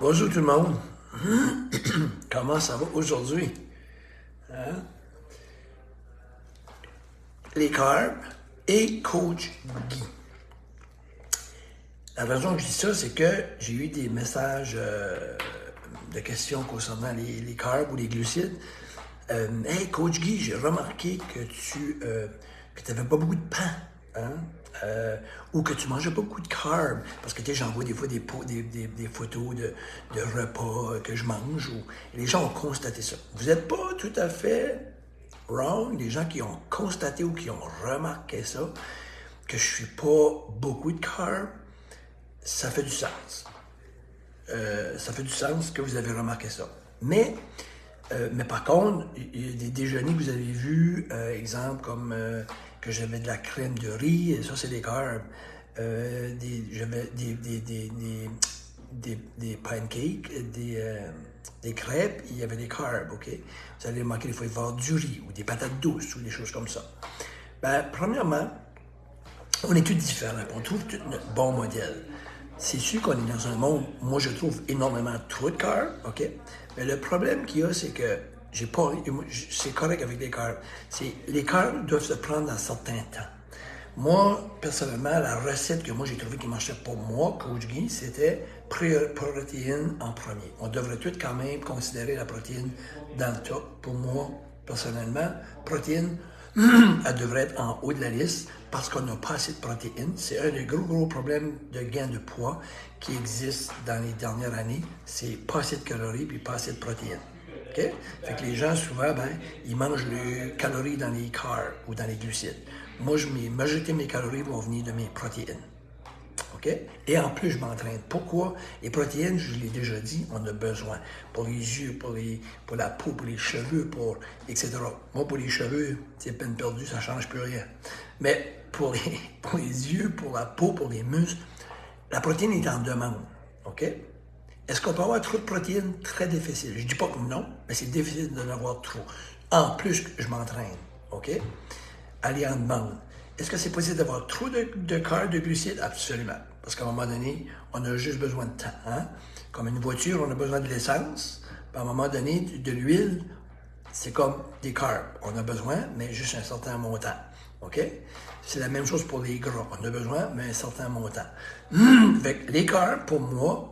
Bonjour tout le monde. Comment ça va aujourd'hui? Hein? Les carbs et Coach Guy. La raison que je dis ça, c'est que j'ai eu des messages de questions concernant les carbs ou les glucides. Hey, Coach Guy, j'ai remarqué que tu n'avais pas beaucoup de pain. Hein? Ou que tu mangeais pas beaucoup de carbs. Parce que j'envoie des fois des photos de repas que je mange. Et les gens ont constaté ça. Vous n'êtes pas tout à fait wrong. Les gens qui ont constaté ou qui ont remarqué ça, que je suis pas beaucoup de carbs, ça fait du sens. Ça fait du sens que vous avez remarqué ça. Mais par contre, il y a des déjeuners que vous avez vus, exemple comme que j'avais de la crème de riz, et ça c'est des carbs. J'avais des pancakes, des crêpes, il y avait des carbs, OK? Vous allez remarquer des fois il va y avoir du riz ou des patates douces ou des choses comme ça. Ben, premièrement, on est tous différents, on trouve tout notre bon modèle. C'est sûr qu'on est dans un monde, moi je trouve énormément trop de carbs, OK? Mais le problème qu'il y a, c'est que j'ai pas, c'est correct avec les carbs. Les carbs doivent se prendre dans certains temps. Moi, personnellement, la recette que moi j'ai trouvée qui marchait pour moi, Coach Guy, c'était protéines en premier. On devrait tout quand même considérer la protéine dans le top. Pour moi, personnellement, protéines, elle devrait être en haut de la liste parce qu'on n'a pas assez de protéines. C'est un des gros problèmes de gain de poids qui existe dans les dernières années. C'est pas assez de calories puis pas assez de protéines. Okay? Fait que les gens, souvent, ils mangent les calories dans les carbs ou dans les glucides. Moi, majorité de mes calories vont venir de mes protéines. OK? Et en plus, je m'entraîne. Pourquoi? Les protéines, je l'ai déjà dit, on a besoin. Pour les yeux, pour la peau, pour les cheveux, etc. Moi, pour les cheveux, c'est peine perdue, ça ne change plus rien. Mais pour les yeux, pour la peau, pour les muscles, la protéine est en demande. OK? Est-ce qu'on peut avoir trop de protéines? Très difficile. Je ne dis pas que non, mais c'est difficile d'en avoir trop. En plus, je m'entraîne. OK? Aller en demande. Est-ce que c'est possible d'avoir trop de carbs, de glucides? Absolument. Parce qu'à un moment donné, on a juste besoin de temps. Hein? Comme une voiture, on a besoin de l'essence. Puis à un moment donné, de l'huile, c'est comme des carbs. On a besoin, mais juste un certain montant. OK? C'est la même chose pour les gras. On a besoin, mais un certain montant. Fait que les carbs, pour moi,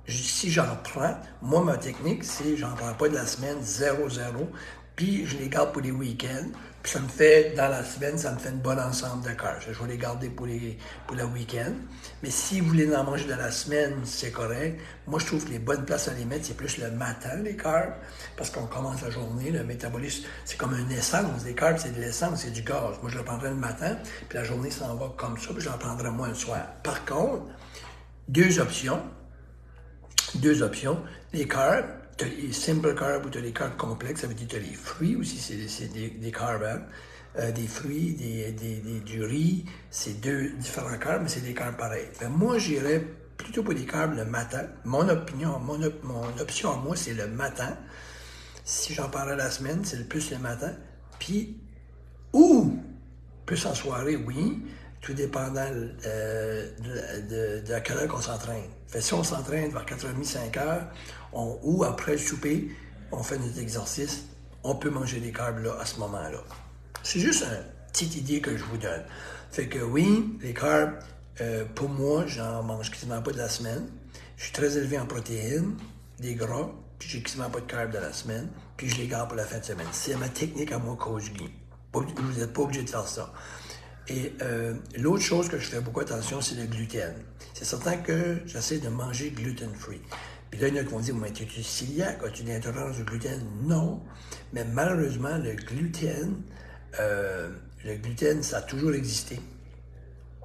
si j'en prends, moi, ma technique, c'est j'en prends pas de la semaine 0-0, puis je les garde pour les week-ends, puis ça me fait, dans la semaine, ça me fait une bonne ensemble de carbs. Je vais les garder pour le week-end. Mais si vous voulez en manger de la semaine, c'est correct. Moi, je trouve que les bonnes places à les mettre, c'est plus le matin, les carbs, parce qu'on commence la journée, le métabolisme, c'est comme une essence. Les carbs, c'est de l'essence, c'est du gaz. Moi, je le prendrai le matin, puis la journée s'en va comme ça, puis je l'en prendrai moins le soir. Par contre, deux options. Les carbs, tu as les simple carbs ou tu as les carbs complexes, ça veut dire que tu as les fruits aussi, c'est des carbs, hein? Des fruits, du riz, c'est deux différents carbs, mais c'est des carbs pareils. Ben, moi, j'irais plutôt pour les carbs le matin. Mon option à moi, c'est le matin. Si j'en parle la semaine, c'est le plus le matin. Puis, ou, plus en soirée, oui, tout dépendant de à quelle heure qu'on s'entraîne. Fait si on s'entraîne vers 4h30, 5h, ou après le souper, on fait notre exercice, on peut manger des carbs là, à ce moment-là. C'est juste une petite idée que je vous donne. Fait que oui, les carbs, pour moi, j'en mange quasiment pas de la semaine. Je suis très élevé en protéines, des gras, puis j'ai quasiment pas de carbs de la semaine, puis je les garde pour la fin de semaine. C'est ma technique à moi, Coach Guy. Vous n'êtes pas obligé de faire ça. Et l'autre chose que je fais beaucoup attention, c'est le gluten. C'est certain que j'essaie de manger gluten-free. Puis là, il y en a qui vont dire, mais es-tu cœliaque? As-tu une intolérance au gluten? Non. Mais malheureusement, le gluten, ça a toujours existé.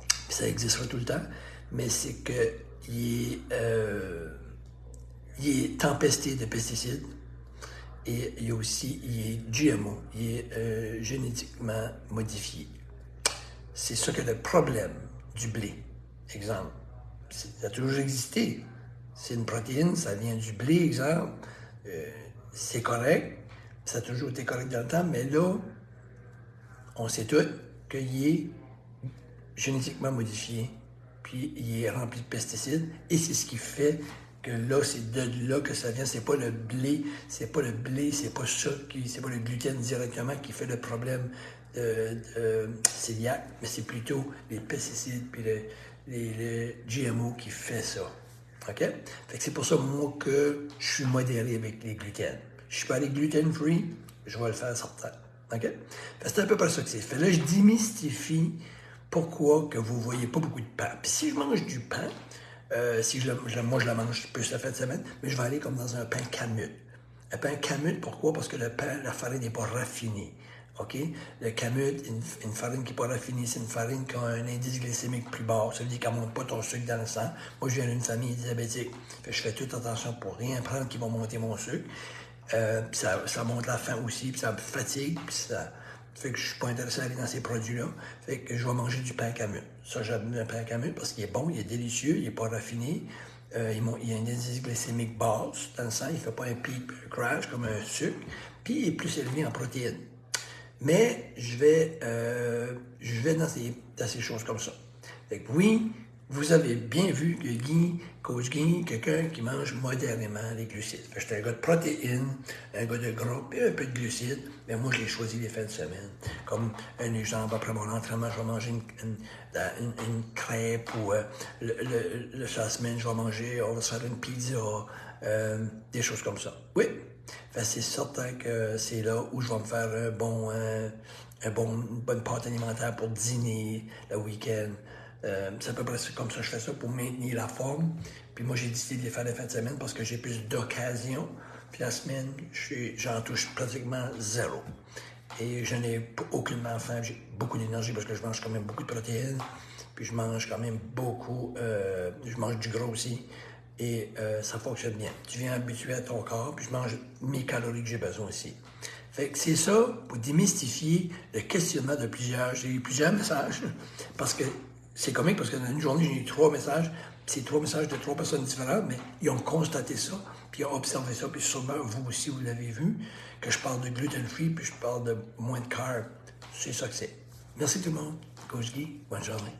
Puis ça existera tout le temps. Mais c'est que il est tempesté de pesticides. Et il est GMO. Il est génétiquement modifié. C'est ça que le problème du blé. Exemple, ça a toujours existé. C'est une protéine, ça vient du blé, exemple. C'est correct. Ça a toujours été correct dans le temps, mais là, on sait tout qu'il est génétiquement modifié, puis il est rempli de pesticides, et c'est ce qui fait que là, c'est de là que ça vient. C'est pas le blé, c'est pas ça c'est pas le gluten directement qui fait le problème cœliaque, mais c'est plutôt les pesticides puis les GMO qui fait ça. OK? Fait que c'est pour ça, moi, que je suis modéré avec les gluten. Je peux aller gluten-free, je vais le faire certain. OK? C'est un peu par ça que c'est fait. Là, je démystifie pourquoi que vous ne voyez pas beaucoup de pain. Puis si je mange du pain, moi je le mange plus la fin de semaine, mais je vais aller comme dans un pain camut. Un pain camut, pourquoi? Parce que le pain, la farine n'est pas raffinée. OK? Le camut, une farine qui n'est pas raffinée, c'est une farine qui a un indice glycémique plus bas. Ça veut dire qu'elle ne monte pas ton sucre dans le sang. Moi, je viens d'une famille diabétique. Fait que je fais toute attention pour rien prendre qui va monter mon sucre. Ça monte la faim aussi, puis ça me fatigue, puis ça fait que je suis pas intéressé à aller dans ces produits-là. Fait que je vais manger du pain camut. Ça, j'aime le pain camut parce qu'il est bon, il est délicieux, il n'est pas raffiné. Il y a un indice glycémique basse dans le sang, il ne fait pas un peak crash comme un sucre, puis il est plus élevé en protéines. Mais je vais dans ces choses comme ça. Fait que oui, vous avez bien vu que Coach Guy, quelqu'un qui mange modérément les glucides. Fait que j'étais un gars de protéines, un gars de gras, puis un peu de glucides, mais moi, je l'ai choisi les fins de semaine. Comme un exemple, après mon entraînement, je vais manger une crêpe ou le semaine, je vais manger, on va se faire une pizza, des choses comme ça. Oui, c'est certain que c'est là où je vais me faire une bonne pâte alimentaire pour dîner le week-end. C'est à peu près comme ça que je fais ça pour maintenir la forme. Puis moi, j'ai décidé de les faire les fins de semaine parce que j'ai plus d'occasions. Puis la semaine, j'en touche pratiquement zéro. Et je n'ai aucunement faim. J'ai beaucoup d'énergie parce que je mange quand même beaucoup de protéines. Puis je mange quand même beaucoup. Je mange du gras aussi. Et ça fonctionne bien. Tu viens habituer à ton corps. Puis je mange mes calories que j'ai besoin aussi. Fait que c'est ça pour démystifier le questionnement de plusieurs. J'ai eu plusieurs messages parce que c'est comique parce que dans une journée, j'ai eu 3 messages. C'est 3 messages de 3 personnes différentes, mais ils ont constaté ça, puis ils ont observé ça, puis sûrement vous aussi, vous l'avez vu, que je parle de gluten-free, puis je parle de moins de carbs. C'est ça que c'est. Merci tout le monde. Coach Guy, bonne journée.